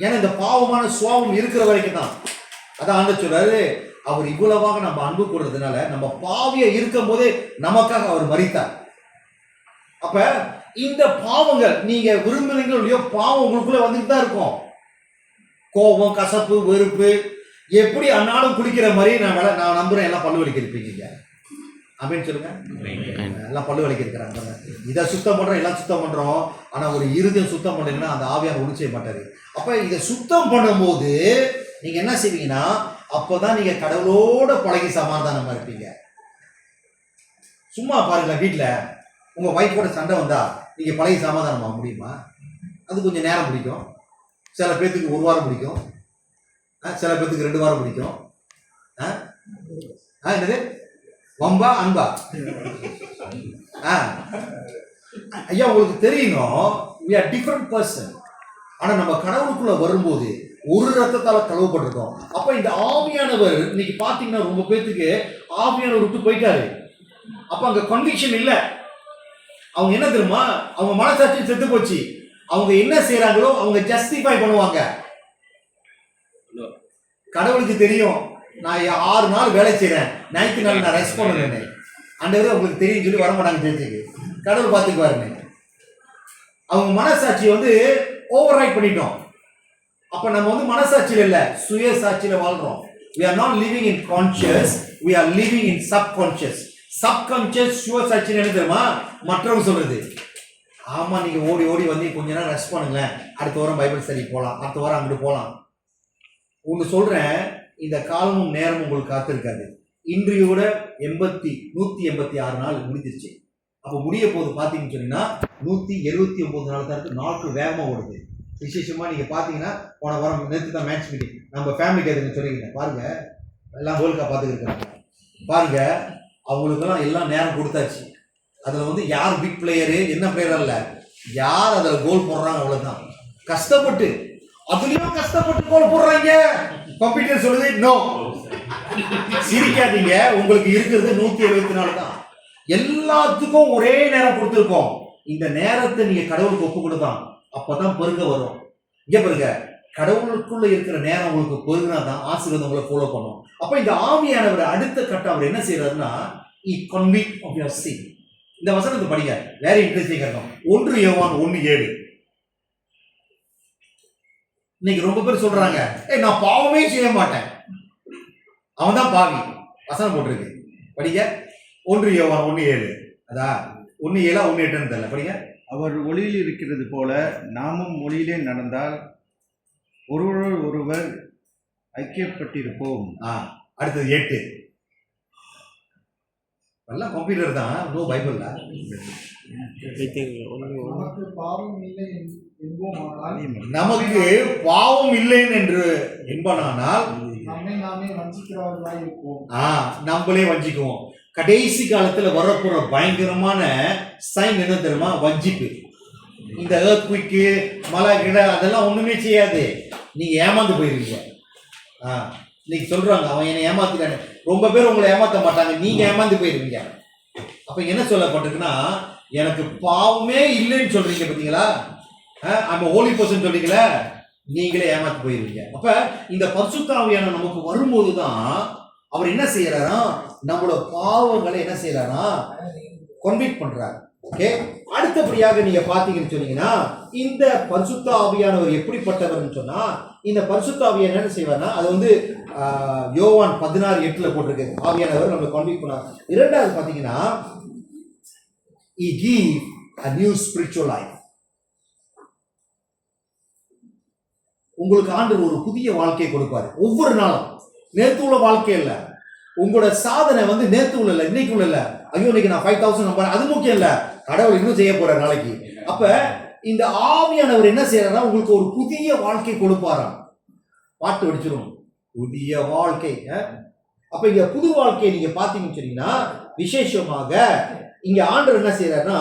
[SPEAKER 1] ஏன்னா இந்த பாவமான சுவாபம் இருக்கிற வரைக்கும் தான். அதான் ஆண்டு சொல்றாரு, அவர் இவ்வளவாக நம்ம அன்பு கூடுறதுனால நம்ம பாவிய இருக்கும் போதே நமக்காக அவர் மரித்தார். அப்ப இந்த பாவங்கள் நீங்க விரும்புறீங்களோ இல்லையோ, பாவம் உங்களுக்குள்ள வந்துட்டு தான் இருக்கும். கோபம், கசப்பு, வெறுப்பு, எப்படி அன்னாலும் குடிக்கிற மாதிரி நான் நம்புறேன் எல்லாம் பல்லு வலிக்க இருப்பீங்க அப்படின்னு சொல்லுங்க. எல்லாம் பல்லு வலிக்க இருக்கிறாங்க. இதை சுத்தம் பண்றோம், எல்லாம் சுத்தம் பண்றோம். ஆனா ஒரு இருதயம் சுத்தம் பண்ணீங்கன்னா அந்த ஆவியார் ஒண்ணு செய்ய மாட்டாரு. அப்ப இதை சுத்தம் பண்ணும்போது நீங்க என்ன செய்வீங்கன்னா, அப்பதான் நீங்க கடவுளோட பழகி சமாதானமா இருப்பீங்க. சும்மா பாருங்க, வீட்டுல உங்க வைஃபோட சண்டை வந்தா நீங்க பழகி சமாதானமா முடியுமா? அது கொஞ்சம் நேரம் பிடிக்கும். சில பேர்த்துக்கு 1 வாரம் பிடிக்கும், சில பேர்த்துக்கு 2 வாரம் பிடிக்கும். என்னது வம்பா அன்பா? ஐயா, உங்களுக்கு தெரியணும், we are different person. ஆனா நம்ம கடவுளுக்குள்ள வரும்போது ஒரு ரத்தத்தால கழுவப்பட்டிருக்கோம். அப்ப இந்த ஆவியானவர் இன்னைக்கு பாத்தீங்கன்னா ரொம்ப பேர்த்துக்கு ஆவியானவர் விட்டு போயிட்டாரு. அப்ப அங்க கன்விக்ஷன் இல்ல. அவங்க என்ன தெரியுமா, அவங்க மனசாட்சி செத்து போச்சு. அவங்க என்ன செய்யறாங்களோ அவங்க ஜஸ்டிஃபை பண்ணுவாங்க. கடவுளுக்கு தெரியும், நான் 6 நாள் வேலை செய்யறேன், 9th நாள் நான் ரெஸ்ட் பண்ணுறேன்னு. ஆண்டவரே உங்களுக்கு தெரியும் சொல்லி வரமாட்டாங்க சேர்த்துக்கு. கடவுள் பார்த்துக்குவாருன்னு அவங்க மனசாட்சி ஓவர் ரைட் பண்ணிட்டோம். அப்ப நம்ம மனசாட்சியில் இல்ல, சுய சாட்சியில வாழ்றோம். we are not living in conscious, we are living in subconscious. subconscious சுய சாட்சின்னு என்ன தெரியுமா, மற்றவங்க சொல்றது. ஆமா, நீங்க ஓடி ஓடி வந்து கொஞ்ச நேரம் ரெஸ்ட் பண்ணுங்களேன், அடுத்த வாரம் பைபிள் ஸ்டடி போலாம், அடுத்த வாரம் அங்கிட்டு போலாம். ஒன்று சொல்றேன், இந்த காலமும் நேரமும் உங்களுக்கு காத்திருக்காது. இன்றையோட 186 நாள் முடிஞ்சிருச்சு. அப்போ முடிய போது பார்த்தீங்கன்னு சொன்னீங்கன்னா 179 நாள் தான் இருக்கு. நாட்கள் வேகமாக ஓடுது. விசேஷமா நீங்க பார்த்தீங்கன்னா போன வாரம் நேற்று தான் மேட்ச் மீட்டிங் நம்ம ஃபேமிலிக்கு எதுன்னு சொல்லிக்கிறேன். பாருங்க, எல்லாம் வேர்ல்ட் கப் பார்த்துக்கிட்டு பாருங்க, அவங்களுக்கெல்லாம் எல்லாம் நேரம் கொடுத்தாச்சு. அதில் யார் பிக் பிளேயரு என்ன பிளேயர் இல்லை, யார் அதில் கோல் போடுறாங்க அவ்வளோதான். கஷ்டப்பட்டு அதுலயும் கஷ்டப்பட்டு கோல் போடுறாங்க. கம்ப்யூட்டர் சொல்லுது நோ. சிரிக்காதீங்க, உங்களுக்கு இருக்கிறது 174 தான். எல்லாத்துக்கும் ஒரே நேரம் கொடுத்துருக்கோம். இந்த நேரத்தை நீங்க கடவுளுக்கு ஒப்பு கொடுத்தான், அப்பதான் பெருக வரும். இங்க பாருங்க, கடவுளுக்குள்ள இருக்கிற நேரம் உங்களுக்கு பெருகினா தான் ஆசீர்வாதம் உங்களை ஃபாலோ பண்ணும். அப்ப இந்த ஆவியானவர் அடுத்த கட்டம் அவர் என்ன செய்யறாருன்னா, convict of your sin. இந்த வசனத்தை படிங்க, வேற இன்ட்ரெஸ்டிங் இருக்கும். 1 யோவான் 1:7. இன்னைக்கு ரொம்ப பேர் சொல்றாங்க, நான் பாவமே செய்ய மாட்டேன், அவன் தான் பாவி. வசனம் போட்டிருக்கு, படிங்க. 1 யோவான் 1:7. அதான் 1:7 1:8 தெரியல, படிங்க.
[SPEAKER 2] அவர் ஒளியில் இருக்கிறது போல நாமும் ஒளியிலே நடந்தால் ஒருவர் ஒருவர் ஐக்கியப்பட்டிருப்போம்.
[SPEAKER 1] அடுத்தது 8. எல்லாம் கம்ப்யூட்டர் தான், நோ பைபிள். நமக்கு பாவம் இல்லை என்று என்பனானால் நம்மளே வஞ்சிக்குவோம். கடைசி காலத்துல வரப்போற பயங்கரமான சைன் என்ன தெரியுமா, வஞ்சிப்பு. இந்த எர்த்குவிக்கு, மழை கிட அதெல்லாம் ஒண்ணுமே செய்யாது, நீங்க ஏமாந்து போயிருவீங்க. இன்னைக்கு சொல்றாங்க, அவன் என்னை ஏமாத்திட்டானு. ரொம்ப பேர் உங்களை ஏமாத்த மாட்டாங்க, நீங்க ஏமாந்து போயிருவீங்க. அப்ப என்ன சொல்லப்பட்டிருக்குன்னா, எனக்கு பாவமே இல்லைன்னு சொல்றீங்க பாத்தீங்களா, நம்ம ஹோலி பர்சன் சொல்றீங்களா, நீங்களே ஏமாத்தி போயிருவீங்க. அப்ப இந்த பரிசுத்த ஆவியான நமக்கு வரும்போதுதான் அவர் என்ன செய்யறாரா, நம்மளோட பாவங்களை என்ன செய்யறாரா, கன்விக்ட் பண்றாரு. ஓகே, அடுத்தபடியாக நீங்க பாத்தீங்கன்னு சொன்னீங்கன்னா இந்த பரிசுத்த ஆவியானவர் எப்படிப்பட்டவர்னு சொன்னா, இந்த பரிசுத்த ஆவியை என்ன செய்வார்னா, அது வந்து யோவான் 16:8 போட்டிருக்கு. ஆவியானவர் நம்மளை கான்விக்ட் பண்ணார். இரண்டாவது பாத்தீங்கன்னா he give a new spiritual life. உங்களுக்கு ஆண்டவர் ஒரு புதிய வாழ்க்கையை கொடுப்பாரு ஒவ்வொரு நாளும். நேத்து உள்ள வாழ்க்கை இல்ல, உங்களோட சாதனை வந்து நேத்து உள்ள இல்ல, இன்னைக்கு உள்ள இல்ல. ஐயோ இன்னைக்கு நான் 5000 நம்பர், அது முக்கியம் இல்ல. கடவுள் இன்னும் செய்ய போற நாளைக்கு. அப்ப இந்த ஆவியானவர் என்ன செய்யறாருன்னா உங்களுக்கு ஒரு புதிய வாழ்க்கை கொடுப்பாராம். பாட்டு வடிச்சிரும், புதிய வாழ்க்கை. அப்ப இங்க புது வாழ்க்கையை நீங்க பாத்தீங்கன்னு சொன்னீங்கன்னா, விசேஷமாக இங்க ஆண்டவர் என்ன செய்யறாருன்னா,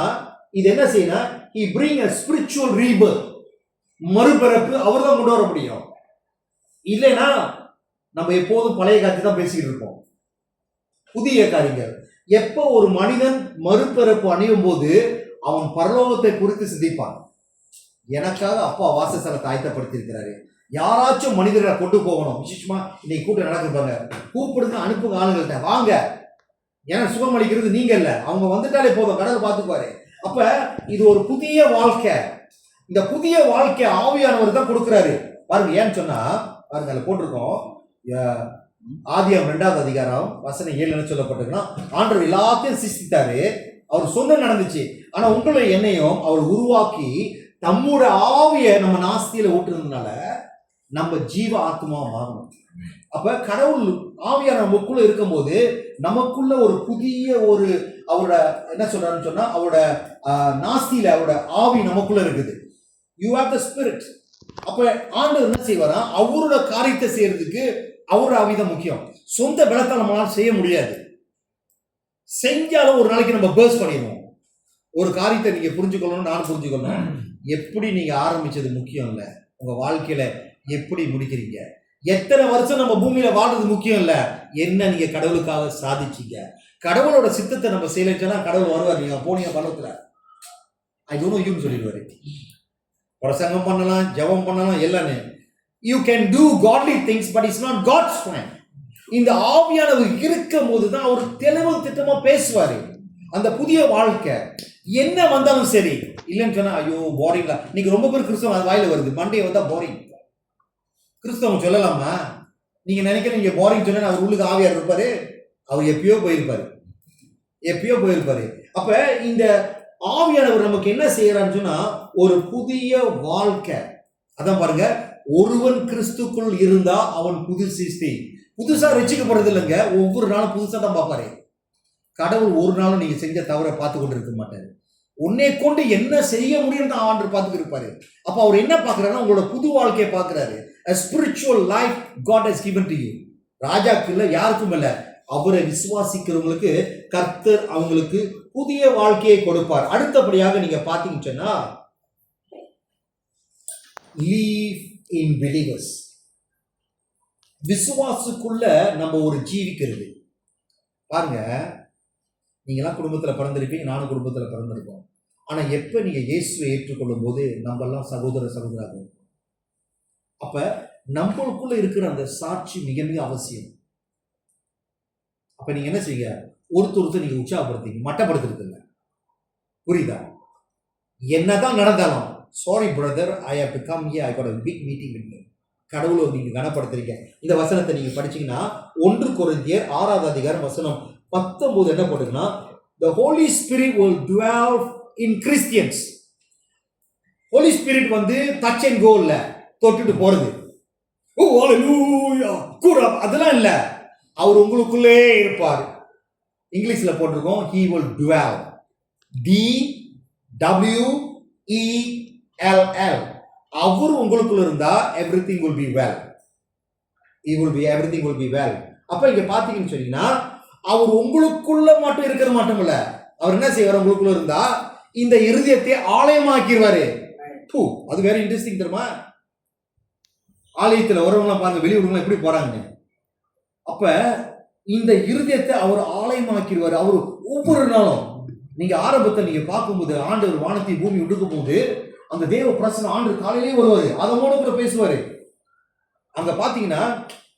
[SPEAKER 1] இது என்ன செய்யணும், he bring a spiritual rebirth, மறுபிறப்பு அவர் தான் கொண்டு வர முடியும். இல்லைன்னா நம்ம எப்போதும் பழைய காட்சி தான் பேசிக்கிட்டு இருப்போம். புதிய காரியங்கள். எப்போ ஒரு மனிதன் மறுபிறப்பு அணியும் போது அவன் பரலோகத்தை குறித்து சிந்திப்பான். எனக்காக அப்பா வாசஸ்தலத்தை ஆயத்தப்படுத்தி இருக்கிறாரு. யாராச்சும் மனிதர்களை கொண்டு போகணும், விசேஷமா இன்னைக்கு கூட்டம் நடக்குறாங்க, கூப்பிடுங்க, அனுப்புங்க ஆளுங்கள்ட்ட, வாங்க. ஏன்னா சுகம் அளிக்கிறது நீங்க இல்ல, அவங்க வந்துட்டாலே போதும், கடவுள் பார்த்துக்குவாரு. அப்ப இது ஒரு புதிய வாழ்க்கை. இந்த புதிய வாழ்க்கை ஆவியானவர் தான் கொடுக்கிறாரு. பாருங்க, ஏன்னு சொன்னா பாருங்க, அதில் போட்டிருக்கோம், ஆதியாகமம் 2வது அதிகாரம் வசனம் 7 என்ன சொல்லப்பட்டிருக்குன்னா, ஆண்டவர் எல்லாத்தையும் சிருஷ்டித்தாரு, அவர் சொன்ன நடந்துச்சு. ஆனா உங்களை என்னையும் அவர் உருவாக்கி நம்மோட ஆவியை நம்ம நாஸ்தியில ஊட்டுறதுனால நம்ம ஜீவ ஆத்மா மாறணும். அப்ப கடவுள் ஆவியான நமக்குள்ள இருக்கும்போது நமக்குள்ள ஒரு புதிய ஒரு அவரோட என்ன சொல்றாருன்னு சொன்னா, அவரோட நாஸ்தியில அவரோட ஆவி நமக்குள்ள இருக்குது. You have the spirit. அப்ப ஆண்டவர் என்ன செய்வாரா, அவரோட காரியத்தை செய்யறதுக்கு அவரோட ஆவிதான் முக்கியம். சொந்த பலத்தால் நம்மளால செய்ய முடியாது. செஞ்சாலும் ஒரு நாளைக்கு நம்ம பேர்ஸ் பண்ணிடுவோம். ஒரு காரியத்தை நீங்க புரிஞ்சுக்கணும், நான் புரிஞ்சுக்கணும். எப்படி நீங்க ஆரம்பிச்சது முக்கியம் இல்ல, உங்க வாழ்க்கையில எப்படி முடிக்கிறீங்க. எத்தனை வருஷம் நம்ம பூமியில வாழ்றது முக்கியம் இல்ல, என்ன நீங்க கடவுளுக்காக சாதிச்சீங்க. கடவுளோட சித்தத்தை நம்ம செய்யலைன்னா கடவுள் வருவார். நீங்க போனீங்க பலத்துல ஐ டோன்ட் நோ யூன்னு சொல்லிடுவாரு. பிரசங்கம் பண்ணலாம், ஜெபம் பண்ணலாம், எல்லாமே. You can do godly things, but it's not God's plan. இந்த ஆவியானவர் இருக்கும் போது தான் அவர் தெளிவும் திட்டமா பேசுவாரு. அந்த புதிய வாழ்க்கை என்ன வந்தாலும் சரி. இல்லைன்னு சொன்னா ஐயோ போரிங்ல, நீங்க ரொம்ப பேர் கிறிஸ்தவம் அது வாயில வருது, மண்டே வந்தா போரிங். கிறிஸ்தவம் சொல்லலாமா? நீங்க நினைக்கிறீங்க போரிங் சொன்னா அவர் உள்ளுக்கு ஆவியார் இருப்பாரு, அவர் எப்பயோ போயிருப்பாரு. அப்ப இந்த ஆவியானவர் நமக்கு என்ன செய்யறான்னு சொன்னா ஒரு புதிய வாழ்க்கை. அதான் பாருங்க, ஒருவன் கிறிஸ்துக்குள் இருந்தா அவன் புது சிருஷ்டி. புதுசா ரட்சிக்கப்படுறது இல்லைங்க, ஒவ்வொரு நாளும் புதுசா தான் பார்ப்பாரு. கடவுள் ஒரு நாளும் நீங்க செஞ்ச தவறை பார்த்து கொண்டு இருக்க மாட்டாரு. உன்னை கொண்டு என்ன செய்ய முடியும் தான் ஆண்டு பார்த்துட்டு இருப்பாரு. அப்ப அவர் என்ன பார்க்கிறாருன்னா உங்களோட புது வாழ்க்கையை பார்க்கிறாரு. A spiritual life God has given to you. ராஜாக்கு இல்ல, யாருக்கும் இல்ல, அவரை விசுவாசிக்கிறவங்களுக்கு கர்த்தர் அவங்களுக்கு புதிய வாழ்க்கையை கொடுப்பார். அடுத்தபடியாக நீங்க பாத்தீங்கன்னு சொன்னா live in believers. விசுவாசுக்குள்ள நம்ம ஒரு ஜீவிக்கிறது. பாருங்க, நீங்களாம் குடும்பத்துல பிறந்திருப்பீங்க, நானும் குடும்பத்துல பிறந்திருக்கோம். ஆனா எப்ப நீங்க இயேசுவை ஏற்றுக்கொள்ளும் போது நம்ம எல்லாம் சகோதரராக. அப்ப நம்மளுக்குள்ள இருக்கிற அந்த சாட்சி மிக மிக அவசியம். அப்ப நீங்க என்ன செய்யுங்க, ஒருத்தர் நீங்க உற்சாகப்படுத்தீங்க, மட்டப்படுத்துறது இல்லை. புரியுதா? என்னதான் நடந்தாலும் sorry brother, I have to come here, I got a big meeting with you. கடவுளை நீங்க கனப்படுத்துறீங்க. இந்த வசனத்தை நீங்க படிச்சீங்கன்னா 1 கொரிந்தியர் 6வது அதிகாரம் வசனம் 19 என்ன போட்டுங்கன்னா, the Holy Spirit will dwell in Christians. Holy Spirit வந்து டச் அண்ட் கோ இல்ல, தொட்டுட்டு போறது. ஓ ஹalleluya குரா அதெல்லாம் இல்ல, அவர் உங்களுக்குள்ளே இருப்பார். இங்கிலீஷ்ல போட்டிருக்கோம் he will dwell, DWELL. அவர் உங்களுக்குள்ள இருந்தா everything will be well. Everything will be well. அப்ப இங்க பாத்தீங்கன்னு சொன்னீங்கன்னா அவர் உங்களுக்குள்ள மட்டும் இருக்கிற மாட்டோம் இல்ல, அவர் என்ன செய்வார், உங்களுக்குள்ள இருந்தா இந்த இருதயத்தை ஆலயமாக்கிடுவாரு. அது வேற இன்ட்ரெஸ்டிங் தெரியுமா? ஆலயத்துல வரவங்களாம் பாருங்க, வெளியூருங்களாம் எப்படி போறாங்க. அப்ப இந்த இருதயத்தை அவர் ஆலயமாக்கிடுவாரு. அவர் ஒவ்வொரு நாளும் நீங்க ஆரம்பத்தை நீங்க பார்க்கும்போது ஆண்டவர் வானத்தை பூமி விடுக்கும் போது அந்த தேவ பிரசன்னம் ஆண்டு காலையிலேயே வருவாரு, அதோட கூட பேசுவாரு. அங்க பாத்தீங்கன்னா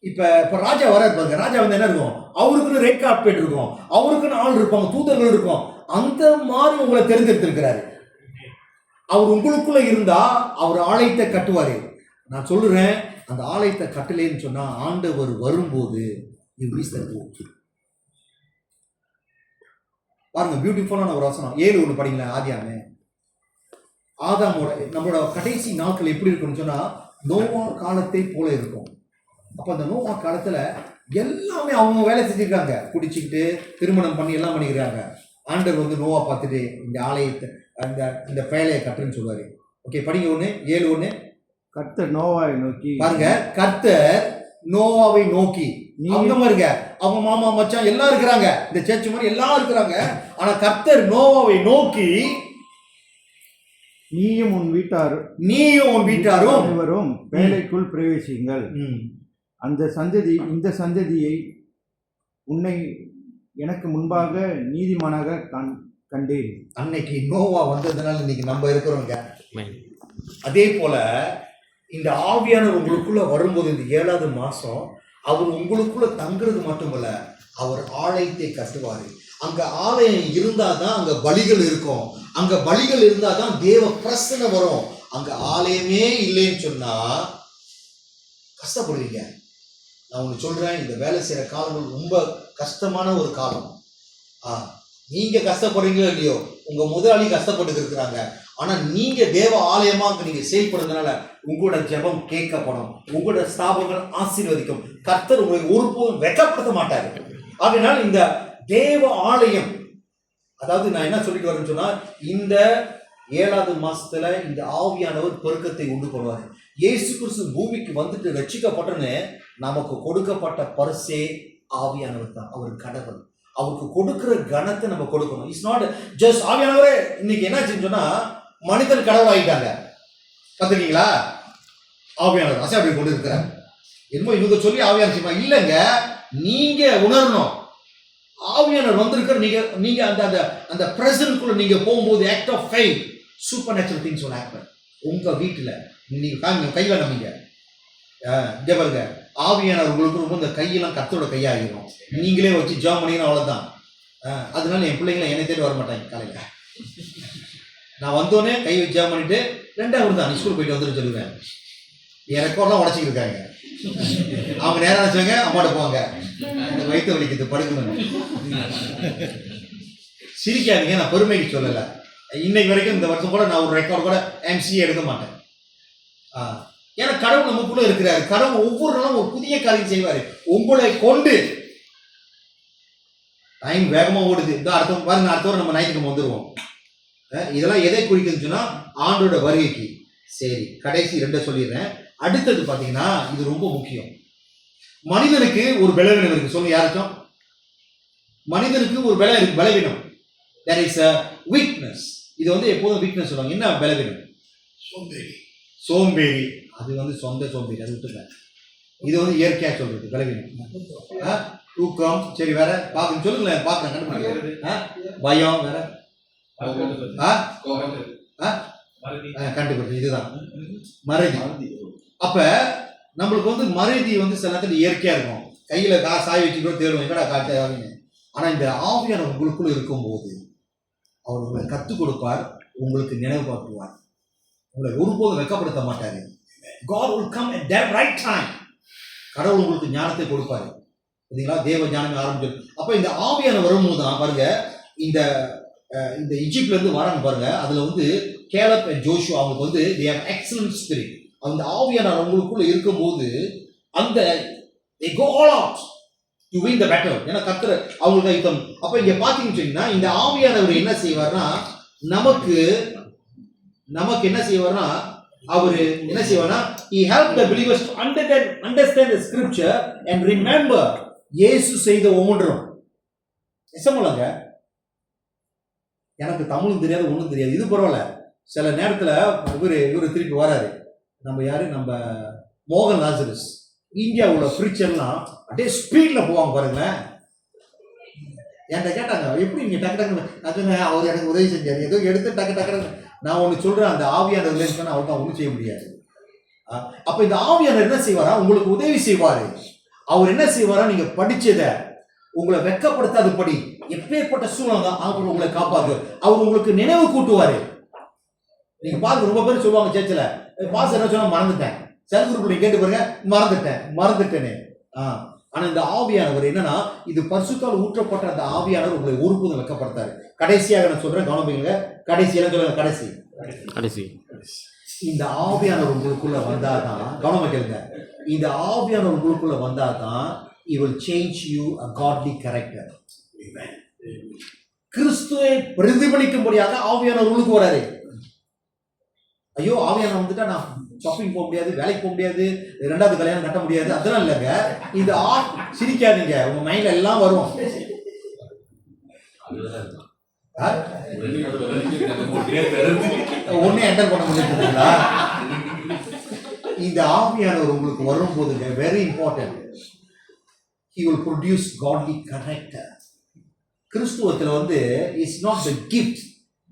[SPEAKER 1] இப்ப ராஜா வர இருப்பாங்க. ராஜா வந்து என்ன இருக்கும், அவருக்குன்னு ரெட் கார்பெட் இருக்கும், அவருக்குன்னு ஆள் இருப்பாங்க, தூதர்கள் இருக்கும். அந்த மாதிரி உங்களை தேர்ந்தெடுத்திருக்கிறாரு. அவர் உங்களுக்குள்ள இருந்தா அவர் ஆலயத்தை கட்டுவாரு. நான் சொல்றேன், அந்த ஆலயத்தை கட்டலேன்னு சொன்னா ஆண்டவர் வரும்போது பாருங்க, பியூட்டிஃபுல்லான ஒரு வசனம். 7:1 படிங்களேன். ஆதியாமே ஆதாமோட நம்மளோட கடைசி நாட்கள் எப்படி இருக்கும்னு சொன்னா நோவா காலத்தை போல இருக்கும். அப்ப அந்த நோவா காலத்துல எல்லாமே அவங்க வேலை செஞ்சிருக்காங்க, குடிச்சுக்கிட்டு திருமணம் பண்ணி எல்லாம் பண்ணிக்கிறாங்க. ஆண்டவர் வந்து நோவா பார்த்துட்டு இந்த ஆலயத்தை இந்த பேழையை கட்டுன்னு சொல்லுவாரு. ஓகே, படிங்க 7:1.
[SPEAKER 2] கர்த்தர் நோவாவை நோக்கி,
[SPEAKER 1] பாருங்க, கர்த்தர் நோவாவை நோக்கி, அவங்க பாருங்க, அவங்க மாமா மச்சான் எல்லாம் இருக்கிறாங்க, இந்த சேர்ச்சி மாதிரி எல்லாம் இருக்கிறாங்க. ஆனா கர்த்தர் நோவாவை நோக்கி,
[SPEAKER 2] நீயும் உன் வீட்டாரும் இவரும் பேழைக்குள் பிரவேசியுங்கள். இந்த சந்ததியை உன்னை எனக்கு முன்பாக நீதிமானாக கண்டேன்.
[SPEAKER 1] அன்னைக்கு நோவா வந்ததுனால இன்னைக்கு நம்ம இருக்கிறோங்க. அதே போல இந்த ஆவியானவர் உங்களுக்குள்ள வரும்போது இந்த 7வது மாசம் அவர் உங்களுக்குள்ள தங்குறது மட்டுமல்ல, அவர் ஆலயத்தை கட்டுவாரு. அங்க ஆலயம் இருந்தாதான் அங்க பலிகள் இருக்கும், அங்க பலிகள் இருந்தாதான் தேவ பிரசன்னம் வரும். அங்க ஆலயமே இல்லைன்னு சொன்னா கஷ்டப்படுவீங்க. நான் உங்களுக்கு சொல்றேன், இந்த வேலை செய்யற காலங்கள் ரொம்ப கஷ்டமான ஒரு காலம். நீங்க கஷ்டப்படுறீங்களோ இல்லையோ, உங்க முதலாளி கஷ்டப்பட்டு இருக்கிறாங்க. ஆனா நீங்க தேவ ஆலயமா நீங்க செயல்படுறதுனால உங்களோட ஜெபம் கேட்கப்படும், உங்களோட ஸ்தாபங்கள் ஆசீர்வதிக்கும். கர்த்தர் உங்களை ஒருபோதும் வெட்கப்படுத்த மாட்டாரு. அதனால் இந்த தேவ ஆலயம், அதாவது நான் என்ன சொல்லிட்டு வரேன்னு சொன்னா, இந்த 7வது மாசத்துல இந்த ஆவியானவர் பெருக்கத்தை உண்டு பண்ணுவார். இயேசு கிறிஸ்து பூமிக்கு வந்துட்டு ரட்சிக்கப்பட்டன்னு நமக்கு கொடுக்கப்பட்ட பரிசே ஆவியானவர் தான். அவர் கடவுள், அவருக்கு கொடுக்கிற கணத்தை நம்ம கொடுக்கணும். இட்ஸ் நாட் ஜஸ்ட் ஆவியானவரே. இன்னைக்கு என்னாச்சுன்னு சொன்னா மனிதன் கடவுள் ஆகிட்டாங்க. பார்த்துருக்கீங்களா? ஆவியானவர் அசை கொண்டு இருக்கிறார். என்னமோ இவங்க சொல்லி ஆவியானவர் இல்லைங்க, நீங்க உணரணும். ஆவியானவர் வந்திருக்கிற நீங்க அந்த பிரசன்ட்குள்ள நீங்க போகும்போது act of faith, super natural things will happen. உங்க வீட்டுல நீங்க கையில நம்பிங்க. பாருங்க, ஆவியானவர் உங்களுக்கு ரொம்ப இந்த கையெல்லாம் கர்த்தரோட கையாகிடும். நீங்களே வச்சு ஜாம் பண்ணிங்கன்னா அவ்வளவுதான். அதனால என் பிள்ளைங்களை என்னை தேடி வர மாட்டாங்க. காலையில நான் வந்தோடனே கை வச்சு ஜாம் பண்ணிட்டு 2வது தான் ஸ்கூல் போயிட்டு வந்துட்டு சொல்லுவேன். என் ரெக்கார்ட்லாம் உடச்சிக்கிட்டு இருக்காங்க. அவங்க நேரம் வச்சுவாங்க, அம்மாட்ட போவாங்க, எனக்கு வயிற்று வலிக்குது படுக்கணும். சிரிக்காதீங்க, நான் பெருமைக்கு சொல்லலை. இன்னைக்கு வரைக்கும் இந்த வருஷம் கூட நான் ஒரு ரெக்கார்ட் கூட MC எடுக்க மாட்டேன். ஏன்னா கடவுள் நமக்குள்ள இருக்கிறாரு. கடவுள் ஒவ்வொரு நாளும் ஒரு புதிய காரியம் செய்வாரு உங்களை கொண்டு. டைம் வேகமா ஓடுது. இந்த அடுத்த பாருங்க, அடுத்த வாரம் நம்ம ஞாயிற்றுக்கிழமை வந்துருவோம். இதெல்லாம் எதை குறிக்குதுன்னு சொன்னா ஆண்டோட வருகைக்கு. சரி, கடைசி 2 சொல்லிடுறேன். அடுத்தது பாத்தீங்கன்னா இது ரொம்ப முக்கியம். மனிதனுக்கு ஒரு பலவீனம் இருக்கு. சொல்லுங்க யாருக்கும். மனிதனுக்கு ஒரு பலவீனம். there is a weakness. இது வந்து எப்போதும் வீக்னஸ் சொல்லுவாங்க. என்ன பலவீனம்? சோம்பேறி. அது சொந்த சோம்பேறி, அது விட்டுங்க. இது இயற்கையா சொல்றது பலவீனம். தூக்கம். சரி, வேற பாக்க சொல்லுங்களேன், பாக்குறேன், கண்டுபிடிக்க. பயம். வேற கண்டுபிடிச்சு. இதுதான் மறதி. அப்ப நம்மளுக்கு மறதி சில நேரத்தில் இயற்கையா இருக்கும். கையில சாய் வச்சுக்கிட்டோ தேடுவோம், எங்கடா காட்டு. ஆனா இந்த ஆவியான உங்களுக்குள்ள இருக்கும்போது அவர் உங்களை கற்றுக் கொடுப்பார், உங்களுக்கு நினைவுபாக்குவார், உங்களை ஒருபோதும் வெட்கப்படுத்த மாட்டாரு. God will come at that right time. கடவுள் உங்களுக்கு ஞானத்தை கொடுப்பாரு. சரிங்களா? தேவ ஞானம் ஆரம்பிச்சு. அப்ப இந்த ஆவியான வரும்போது தான் பாருங்க, இந்த ஈஜிப்ட்ல இருந்து வராங்க பாருங்க. அதுல கேலப் அண்ட் ஜோஷுவா அவங்களுக்கு they have excellent spirit. அந்த ஆவியான அவங்களுக்குள்ள இருக்கும்போது அந்த they go all out to win the battle. ஏன்னா கர்த்தர் அவங்களுக்கு யுத்தம். அப்ப இங்க பாத்தீங்கன்னு சொன்னீங்கன்னா இந்த ஆவியானவர் என்ன செய்வார்னா நமக்கு என்ன செய்வார்னா அவரு என்ன செய்வார்னா he helped the believers to understand the scripture and remember. இயேசு செய்த ஒவ்வொன்றும் எசமலங்க. எனக்கு தமிழும் தெரியாது, ஒன்றும் தெரியாது. இது பரவாயில்ல. சில நேரத்துல இவரு திருப்பி வராரு. நம்ம யாரு? நம்ம மோகன் லாசரஸ். இந்தியாவோட ஃப்ரிச்சர்லாம் அப்படியே ஸ்பீட்ல போவாங்க பாருங்களேன். என்கிட்ட கேட்டாங்க, எப்படி நீங்க டக்கு டக்குன்னு அவர் எனக்கு உதவி செஞ்சாரு, ஏதோ எடுத்து டக்கு டக்குன்னு. நான் ஒன்று சொல்றேன், அந்த ஆவியான ரிலேஷன் அவர் தான் ஒன்றும் செய்ய முடியாது. அப்ப இந்த ஆவியானவர் என்ன செய்வாரா? உங்களுக்கு உதவி செய்வாரு. அவர் என்ன செய்வாரா, நீங்க படிச்சதை உங்களை வெட்கப்படுத்தாத படி எப்பேற்பட்ட சூழ்நிலை தான் அவர் உங்களை காப்பாது. அவர் உங்களுக்கு நினைவு கூட்டுவாரு. நீங்க பார்த்து ரொம்ப பேர் சொல்லுவாங்க சேர்ச்சில், பாஸ் என்ன சொன்னா மறந்துட்டேன், செல் குரூப் நீங்க கேட்டு பாருங்க, மறந்துட்டேனே. ஆனா இந்த ஆவியானவர் என்னன்னா, இது பரிசுத்தால் ஊற்றப்பட்ட அந்த ஆவியானவர் உங்களை ஒருபோதும் வெட்கப்படுத்தாரு. கடைசியாக நான் சொல்றேன், கவனிப்பீங்க. கடைசியாக சொல்லுங்க, கடைசி இந்த ஆவியானவர் உங்களுக்குள்ள வந்தாதான், கவனமா கேளுங்க, இந்த ஆவியானவர் உங்களுக்குள்ள வந்தாதான் he will change you a godly character. Amen. கிறிஸ்துவை பிரதிபலிக்கும்படியாக ஆவியானவர் உங்களுக்கு வராரு. ஐயோ ஆவியானவர் வந்துட்டா நான் ஷாப்பிங் போக முடியாது, வேலைக்கு போக முடியாது, ரெண்டாவது கல்யாணம் கட்ட முடியாது, அதெல்லாம் இல்லைங்க. இந்த சிரிக்காதீங்க, உங்க மைண்ட்ல எல்லாம் வரும். ஒன்னே என்டர் பண்ண முடியுங்களா? இந்த ஆவியானவர் உங்களுக்கு வரும் போதுங்க, very important, he will produce godly character. கிறிஸ்துவத்தில் வந்து it's not the gift,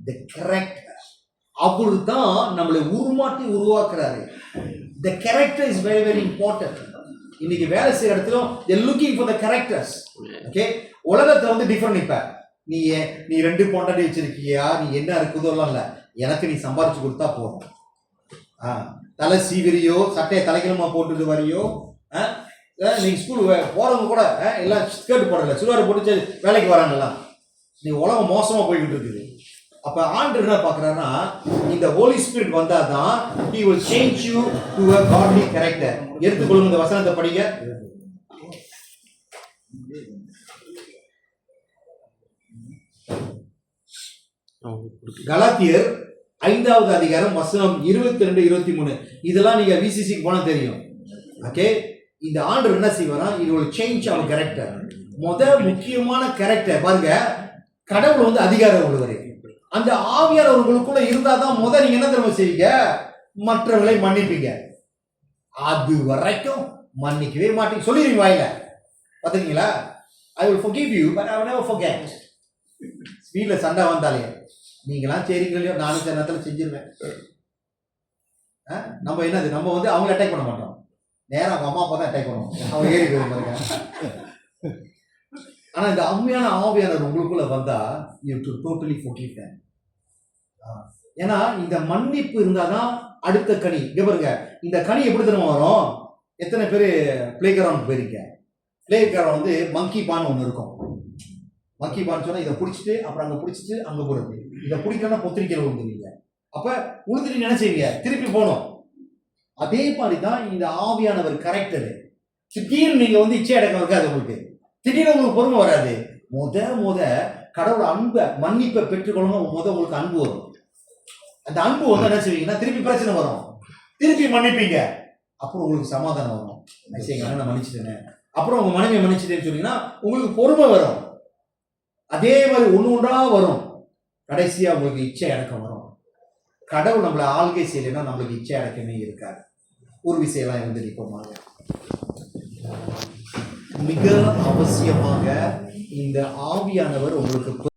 [SPEAKER 1] the character. அவரு தான் நம்மளை உருவாக்குறாரு. The character is very very important. இன்னைக்கு வேலை செய்யற இடத்துல they looking for the characters. Okay, உலகத்துல வந்து டிஃபரெண்ட். இப்ப நீ 2 பொண்டாட்டி வச்சிருக்கியா, நீ என்ன இருக்குதோ எல்லாம் இல்ல, எனக்கு நீ சம்பாரிச்சு கொடுத்தா போதும். தலை சீவிரியோ, சட்டையை தலைக்கிழமா போட்டுட்டு வரையோ, நீங்க ஸ்கூல் போறவங்க கூட எல்லாம் ஸ்கர்ட் போடல, சுடிதார் போட்டு வேலைக்கு வராங்கல்ல. நீ உலகம் மோசமா போய்கிட்டு இருக்குது. அப்ப ஆண்டவர் என்ன பார்க்கறாருன்னா, இந்த ஹோலி ஸ்பிரிட் வந்தாதான் he will change you to a godly character. எடுத்துக்கொள்ளுங்க, இந்த வசனத்தை படிங்க. கலாத்தியர் 5வது அதிகாரம் வசனம் 22-23. இதெல்லாம் நீங்க விசிசிக்கு போனா தெரியும். ஓகே, இந்த ஆண்டவர் என்ன செய்வாரா, it will change our character. முக்கியமான கேரக்டர் பாருங்க, கடவுள் வந்து அதிகாரம் உள்ளவர். அந்த ஆவியானவர் உங்களுக்குள்ள இருந்தாதான் நீங்க என்ன தெரியுமா செய்வீங்க, மற்றவர்களை மன்னிப்பீங்க. அது வரைக்கும் மன்னிக்கவே மாட்டீங்க, சொல்லிடுவீங்க வாயில. பாத்தீங்களா, I will forgive you but I will never forget. வீட்டில் சண்டை வந்தாலே நீங்களாம் சரிங்களையோ, நானும் சில நேரத்தில் செஞ்சிருவேன். நம்ம என்னது, நம்ம வந்து அவங்கள அட்டாக் பண்ண மாட்டோம், நேரம் அவங்க அம்மா அப்பா தான் அட்டாக் பண்ணுவோம், அவங்க ஏறி போயிருப்பாங்க. ஆனா இந்த அம்மையான ஆவியானவர் உங்களுக்குள்ள வந்தா you to totally forgive them. ஏன்னா இந்த மன்னிப்பு இருந்தாதான் அடுத்த கனி. இங்க பாருங்க, இந்த கனி எப்படி தெரியுமா வரும்? எத்தனை பேர் பிளே கிரவுண்ட் போயிருக்க? பிளே கிரவுண்ட் வந்து மங்கி பான் ஒன்று இருக்கும். மங்கி பான் சொன்னா இதை பிடிச்சிட்டு அப்புறம் அங்கே பிடிச்சிட்டு அங்கே போகிறது, இதை பிடிக்கணும்னா பொத்திரிக்கையில் விழுந்துருவீங்க. அப்ப உழுதுட்டு என்ன செய்வீங்க, திருப்பி போகணும். அதே மாதிரி தான் இந்த ஆவியானவர் கரெக்டரு. திடீர்னு நீங்க வந்து இச்சை அடக்கம் இருக்காது உங்களுக்கு, திடீர்னு உங்களுக்கு பொறுமை வராது. முத கடவுள் அன்பை மன்னிப்பை பெற்றுக்கொள்ளணும். உங்களுக்கு அன்பு வரும். அந்த அன்பு வந்து என்ன செய்வீங்கன்னா, திருப்பி பிரச்சனை வரும், திருப்பி மன்னிப்பீங்க, அப்புறம் உங்களுக்கு சமாதானம் வரும். நான் மன்னிச்சிட்டேன், அப்புறம் உங்க மனைவியை மன்னிச்சிட்டேன்னு சொன்னீங்கன்னா உங்களுக்கு பொறுமை வரும். அதே மாதிரி ஒன்றா வரும். கடைசியா உங்களுக்கு இச்சை அடக்கம் வரும். கடவுள் நம்மளை ஆள்கை செய்யலைன்னா நம்மளுக்கு இச்சை அடக்கமே இருக்காது. ஒரு விஷயம்லாம் இருந்து நிற்போமாக. மிக அவசியமாக இந்த ஆவியானவர் உங்களுக்கு